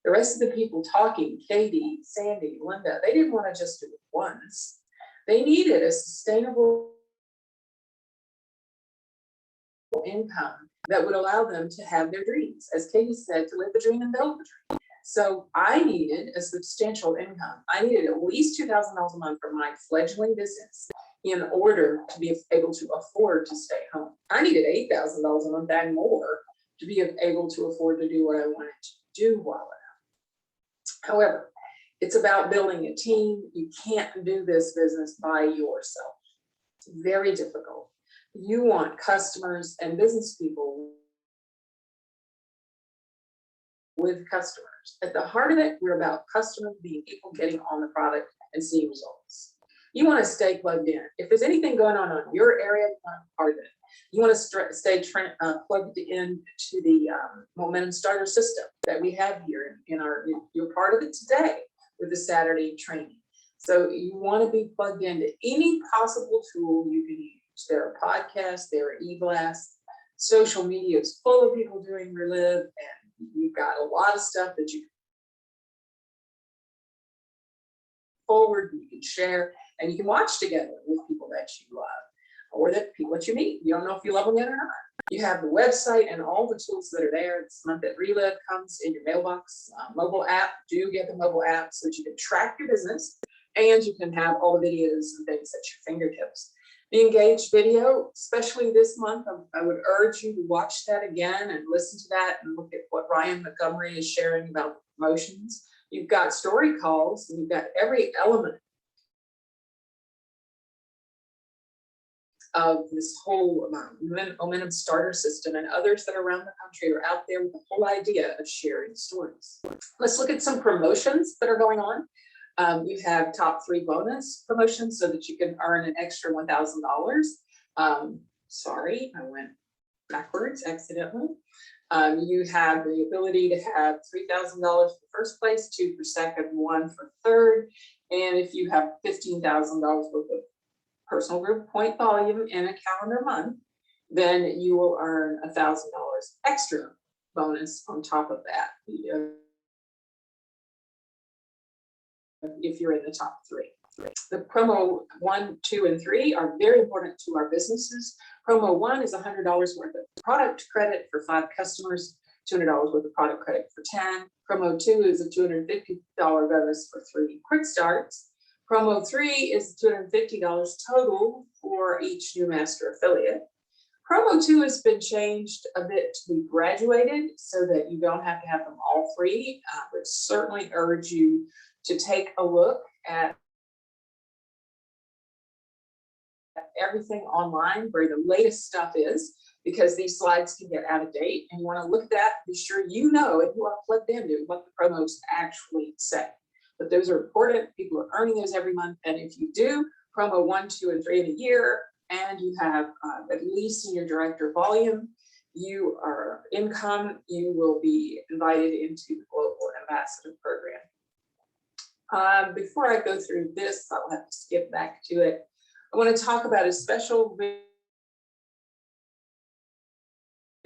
The rest of the people talking, Katie, Sandy, Linda, they didn't want to just do it once. They needed a sustainable income that would allow them to have their dreams. As Katie said, to live the dream and build the dream. So I needed a substantial income. I needed at least $2,000 a month for my fledgling business in order to be able to afford to stay home. I needed $8,000 a month and more to be able to afford to do what I wanted to do while at home. However, it's about building a team. You can't do this business by yourself. It's very difficult. You want customers and business people with customers. At the heart of it, we're about customers being people getting on the product and seeing results. You want to stay plugged in. If there's anything going on in your area, you want to be part of it. You want to stay plugged in to the Momentum Starter system that we have here in our, you're part of it today with the Saturday training. So you want to be plugged into any possible tool you can use. There are podcasts, there are e-blasts, social media is full of people doing Relive, and you've got a lot of stuff that you can forward, you can share, and you can watch together with people that you love or that people that you meet. You don't know if you love them yet or not. You have the website and all the tools that are there. This month that Relive comes in your mailbox. Mobile app, do get the mobile app so that you can track your business and you can have all the videos and things at your fingertips. The engaged video, especially this month, I would urge you to watch that again and listen to that and look at what Ryan Montgomery is sharing about promotions. You've got story calls, and you've got every element of this whole Momentum Starter system, and others that are around the country are out there with the whole idea of sharing stories. Let's look at some promotions that are going on. You have top 3 bonus promotions so that you can earn an extra $1,000. Sorry, I went backwards accidentally. You have the ability to have $3,000 for first place, 2 for second, 1 for third. And if you have $15,000 worth of personal group point volume in a calendar month, then you will earn $1,000 extra bonus on top of that. If you're in the top 3. The promo 1, 2, and 3 are very important to our businesses. Promo 1 is $100 worth of product credit for 5 customers, $200 worth of product credit for 10. Promo 2 is a $250 bonus for 3 quick starts. Promo 3 is $250 total for each new master affiliate. Promo 2 has been changed a bit to be graduated so that you don't have to have them all 3. I would certainly urge you to take a look at everything online where the latest stuff is, because these slides can get out of date, and you want to look at that, be sure you know if you are plugged into what the promos actually say. But those are important. People are earning those every month, and if you do promo 1, 2, and 3 in a year, and you have at least in your director volume, you are income, you will be invited into the Global Ambassador Program. Before I go through this, I'll have to skip back to it. I want to talk about a special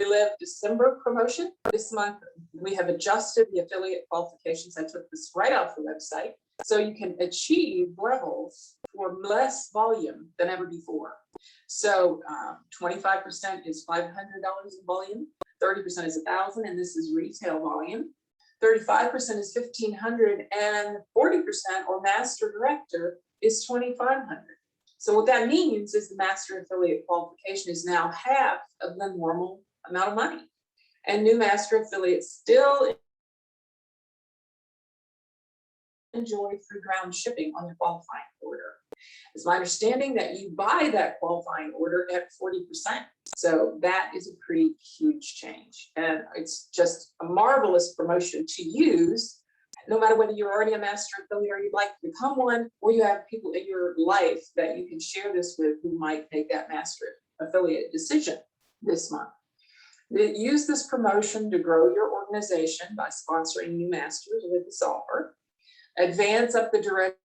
Relive December promotion. This month, we have adjusted the affiliate qualifications. I took this right off the website. So you can achieve levels for less volume than ever before. So 25% is $500 in volume, 30% is $1,000, and this is retail volume. 35% is $1,500, and 40% or master director is $2,500. So what that means is the master affiliate qualification is now half of the normal amount of money. And new master affiliates still enjoy free ground shipping on your qualifying order. It's my understanding that you buy that qualifying order at 40%. So that is a pretty huge change. And it's just a marvelous promotion to use, no matter whether you're already a master affiliate or you'd like to become one, or you have people in your life that you can share this with who might make that master affiliate decision this month. Use this promotion to grow your organization by sponsoring new masters with this offer. Advance up the director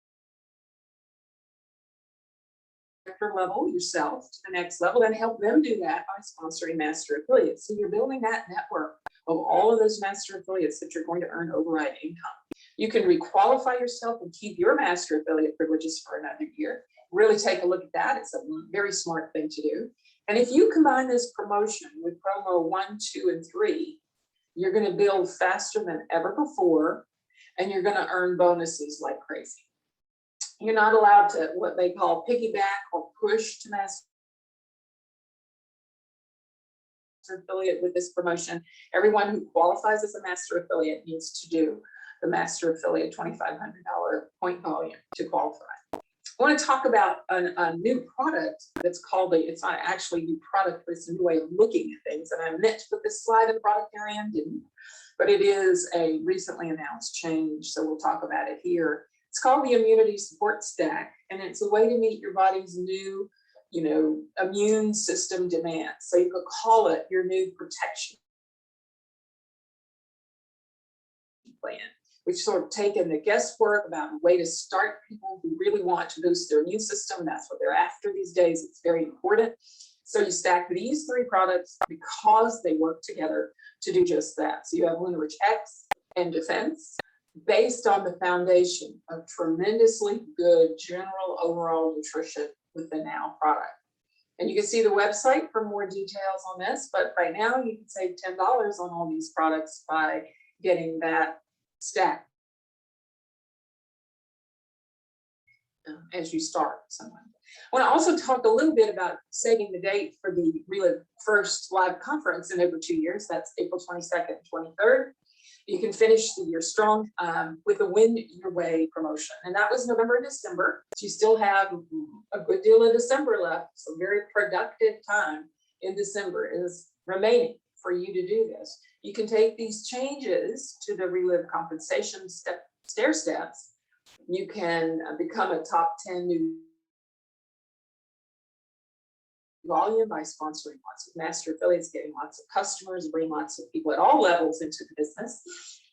level yourself to the next level, and help them do that by sponsoring master affiliates. So you're building that network of all of those master affiliates that you're going to earn override income. You can requalify yourself and keep your master affiliate privileges for another year. really take a look at that. It's a very smart thing to do. And if you combine this promotion with promo 1, 2, and 3, you're going to build faster than ever before, and you're going to earn bonuses like crazy. You're not allowed to what they call piggyback or push to master affiliate with this promotion. Everyone who qualifies as a master affiliate needs to do the master affiliate $2,500 point volume to qualify. I want to talk about a new product that's called it's not actually a new product, but it's a new way of looking at things. And I meant to put this slide in the product area and didn't, but it is a recently announced change. So we'll talk about it here. It's called the Immunity Support Stack, and it's a way to meet your body's new, immune system demands. So you could call it your new protection plan. We've sort of taken the guesswork about a way to start people who really want to boost their immune system. That's what they're after these days. It's very important. So you stack these 3 products because they work together to do just that. So you have Lunar-Rich X and Defense, based on the foundation of tremendously good general overall nutrition with the Now product. And you can see the website for more details on this, but right now you can save $10 on all these products by getting that stack as you start someone. I want to also talk a little bit about saving the date for the Relive First live conference in over 2 years. That's April 22nd and 23rd. You can finish the year strong with the Win Your Way promotion. And that was November and December. So you still have a good deal of December left. So very productive time in December is remaining for you to do this. You can take these changes to the Relive compensation stair steps. You can become a top 10 new volume by sponsoring lots of master affiliates, getting lots of customers, bring lots of people at all levels into the business.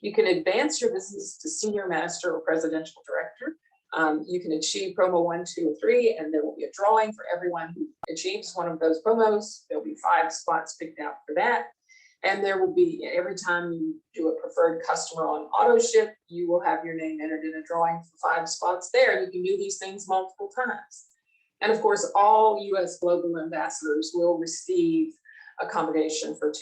You can advance your business to senior master or presidential director. You can achieve promo 1, 2, or 3, and there will be a drawing for everyone who achieves one of those promos. There'll be 5 spots picked out for that. And there will be, every time you do a preferred customer on auto ship, you will have your name entered in a drawing for 5 spots there. You can do these things multiple times. And of course, all U.S. global ambassadors will receive accommodation for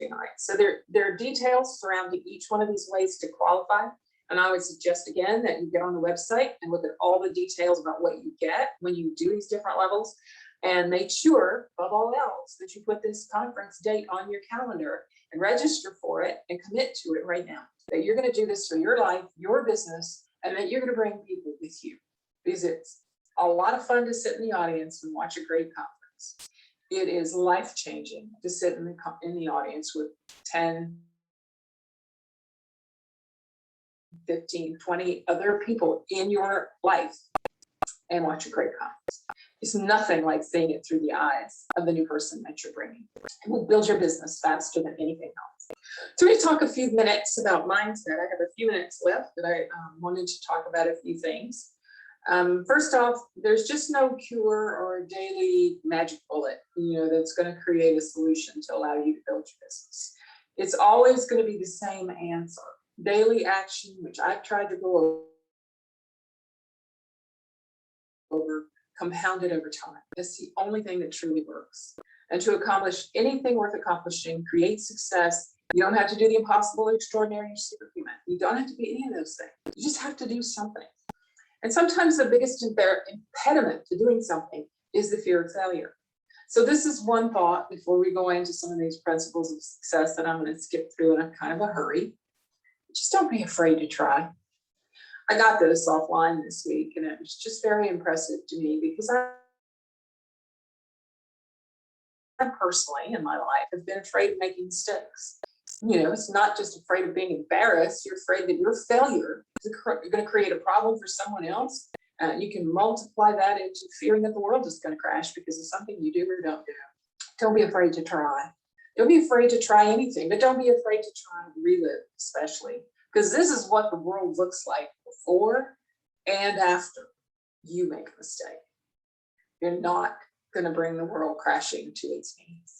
2 nights. So there are details surrounding each one of these ways to qualify. And I would suggest again that you get on the website and look at all the details about what you get when you do these different levels, and make sure, above all else, that you put this conference date on your calendar and register for it and commit to it right now. That you're going to do this for your life, your business, and that you're going to bring people with you, because it's a lot of fun to sit in the audience and watch a great conference. It is life-changing to sit in the audience with 10, 15, 20 other people in your life and watch a great conference. It's nothing like seeing it through the eyes of the new person that you're bringing. It will build your business faster than anything else. So we talk a few minutes about mindset. I have a few minutes left, but I wanted to talk about a few things. First off, there's just no cure or daily magic bullet, that's going to create a solution to allow you to build your business. It's always going to be the same answer. Daily action, which I've tried to go over, compounded over time. That's the only thing that truly works. And to accomplish anything worth accomplishing, create success, you don't have to do the impossible, extraordinary, or superhuman. You don't have to be any of those things. You just have to do something. And sometimes the biggest impediment to doing something is the fear of failure. So this is one thought before we go into some of these principles of success that I'm going to skip through in a kind of a hurry. Just don't be afraid to try. I got this offline this week, and it was just very impressive to me, because I personally in my life have been afraid of making mistakes. It's not just afraid of being embarrassed. You're afraid that your failure is going to create a problem for someone else. You can multiply that into fearing that the world is going to crash because of something you do or don't do. Don't be afraid to try. Don't be afraid to try anything, but don't be afraid to try Relive, especially, because this is what the world looks like before and after you make a mistake. You're not going to bring the world crashing to its knees.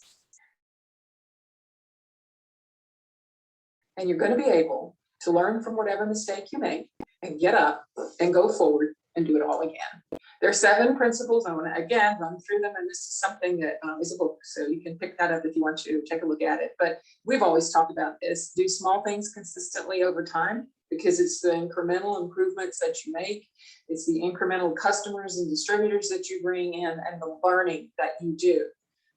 And you're going to be able to learn from whatever mistake you make and get up and go forward and do it all again. There are 7 principles. I want to again run through them, and this is something that is a book, so you can pick that up if you want to take a look at it. But we've always talked about this: do small things consistently over time, because it's the incremental improvements that you make, it's the incremental customers and distributors that you bring in, and the learning that you do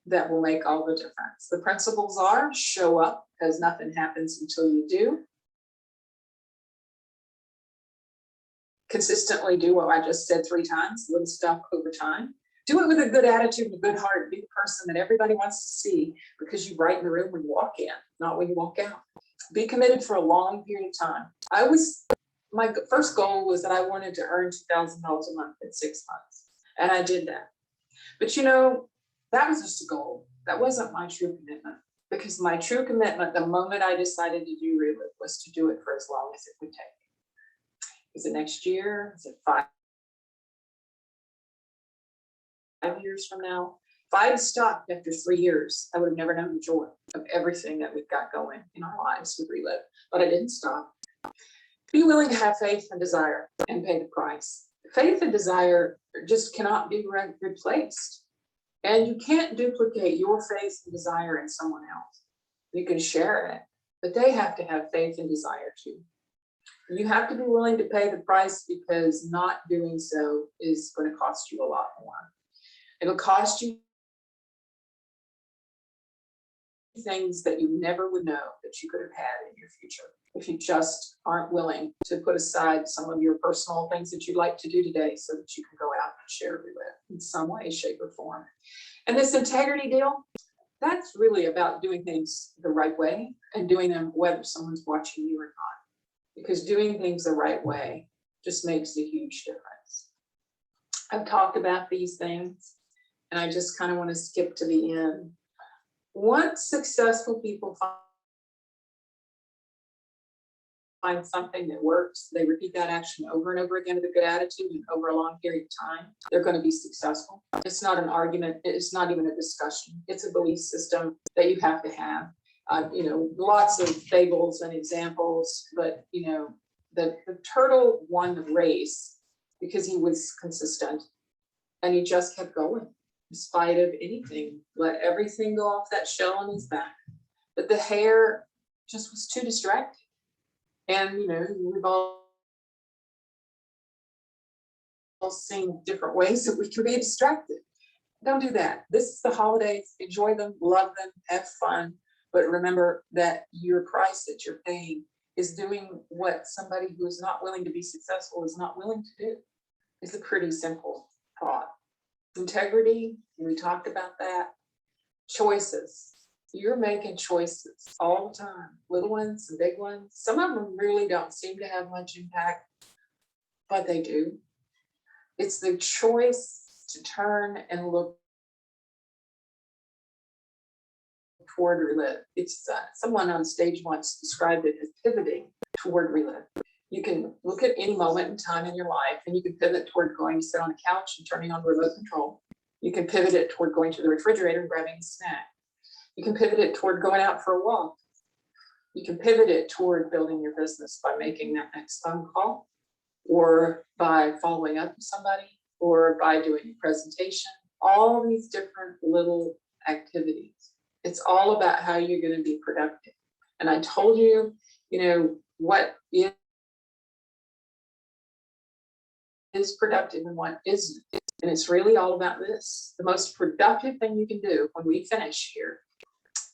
that will make all the difference. The principles are: show up, because nothing happens until you do. Consistently do what I just said 3 times, little stuff over time. Do it with a good attitude and a good heart. Be the person that everybody wants to see, because you brighten the room when you walk in, not when you walk out. Be committed for a long period of time. My first goal was that I wanted to earn $2,000 a month in 6 months. And I did that. But you know, that was just a goal. That wasn't my true commitment, because my true commitment, the moment I decided to do Relive, was to do it for as long as it would take. Is it next year? Is it 5 years from now? If I had stopped after 3 years, I would have never known the joy of everything that we've got going in our lives with Relive. But I didn't stop. Be willing to have faith and desire and pay the price. Faith and desire just cannot be replaced. And you can't duplicate your faith and desire in someone else. You can share it, but they have to have faith and desire too. You have to be willing to pay the price, because not doing so is going to cost you a lot more. It'll cost you things that you never would know that you could have had in your future, if you just aren't willing to put aside some of your personal things that you'd like to do today, so that you can go out and share Relive in some way, shape, or form. And this integrity deal, that's really about doing things the right way, and doing them whether someone's watching you or not. Because doing things the right way just makes a huge difference. I've talked about these things, and I just kind of want to skip to the end. Once successful people find something that works, they repeat that action over and over again with a good attitude and over a long period of time, they're going to be successful. It's not an argument. It's not even a discussion. It's a belief system that you have to have. You know, lots of fables and examples, but you know, the turtle won the race because he was consistent, and he just kept going in spite of anything. Let everything go off that shell on his back. But the hare just was too distracted. And you know, we've all seen different ways that we can be distracted. Don't do that. This is the holidays. Enjoy them, love them, have fun. But remember that your price that you're paying is doing what somebody who is not willing to be successful is not willing to do. It's a pretty simple thought. Integrity, we talked about that. Choices. You're making choices all the time, little ones and big ones. Some of them really don't seem to have much impact, but they do. It's the choice to turn and look toward Relive. It's someone on stage once described it as pivoting toward Relive. You can look at any moment in time in your life, and you can pivot toward going to sit on a couch and turning on remote control. You can pivot it toward going to the refrigerator and grabbing a snack. You can pivot it toward going out for a walk. You can pivot it toward building your business by making that next phone call, or by following up with somebody, or by doing a presentation. All these different little activities. It's all about how you're going to be productive. And I told you, you know, what is productive and what isn't. And it's really all about this. The most productive thing you can do when we finish here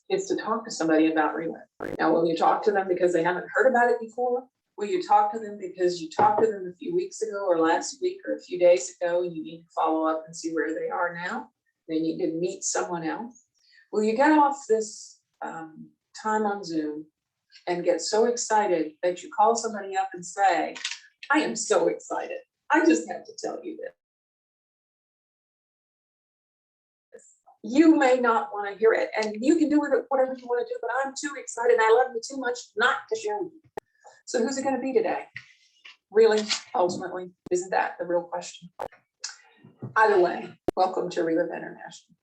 is to talk to somebody about Relive. Now, will you talk to them because they haven't heard about it before? Will you talk to them because you talked to them a few weeks ago or last week or a few days ago, and you need to follow up and see where they are now? They need to meet someone else. Will you get off this time on Zoom and get so excited that you call somebody up and say, I am so excited. I just have to tell you this. You may not want to hear it, and you can do it whatever you want to do, but I'm too excited. I love you too much not to share with you. So who's it going to be today? Really, ultimately, isn't that the real question? Either way, welcome to Relive International.